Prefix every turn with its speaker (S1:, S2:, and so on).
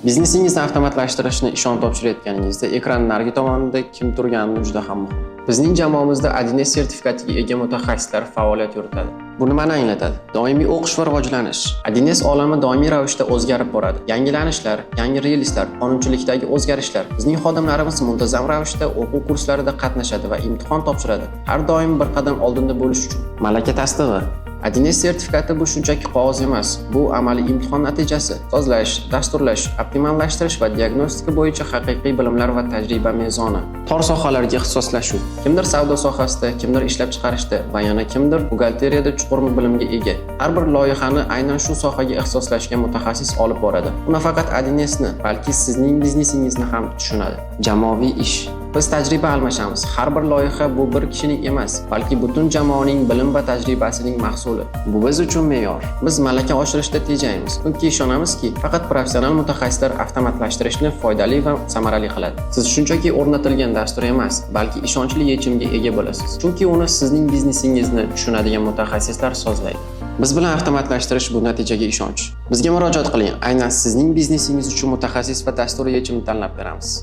S1: Biznesingizni avtomatlashtirishni ishonch topshirayotganingizda ekran narigi tomonida kim turgani juda ham muhim. Bizning jamoamizda 1S sertifikatiga ega mutaxassislar faoliyat yuritadi. Bu nimani anglatadi? Doimiy o'qish va rivojlanish. 1S olami doimiy ravishda o'zgarib boradi. Yangilanishlar, yangi relizlar, qonunchilikdagi o'zgarishlar. Bizning xodimlarimiz muntazam ravishda o'quv kurslarida qatnashadi va imtihon topshiradi. Har doim bir qadam oldinda bo'lish uchun. Malaka tasdig'i. 1S sertifikati bu shunchaki qog'oz emas, bu amaliy imtihon natijasi. Sozlash, dasturlash, optimallashtirish va diagnostika bo'yicha haqiqiy bilimlar va tajriba mezoni. Tor sohalarga ixtisoslashuv. Kimdir savdo sohasida, kimdir ishlab chiqarishda va yana kimdir buxgalteriyada chuqur bilimga ega. Har bir loyihani aynan shu sohaga ixtisoslashgan mutaxassis olib boradi. Bu nafaqat 1S'ni, balki sizning biznesingizni ham tushunadi. Jamoaviy ish. Biz tajriba almashamiz. Har bir loyiha bu bir kishining emas, balki butun jamoaning bilim va tajribasining mahsuli. Bu biz uchun me'yor. Biz malaka oshirishda tejaymiz. Chunki ishonamizki, faqat professional mutaxassislar avtomatlashtirishni foydali va samarali qiladi. Siz shunchaki o'rnatilgan dastur emas, balki ishonchli yechimga ega bo'lasiz. Chunki uni sizning biznesingizni tushunadigan mutaxassislar sozlaydi. Biz bilan avtomatlashtirish bu natijaga ishonch. Bizga murojaat qiling. Aynan sizning biznesingiz uchun mutaxassis va dastur yechimini tanlab beramiz.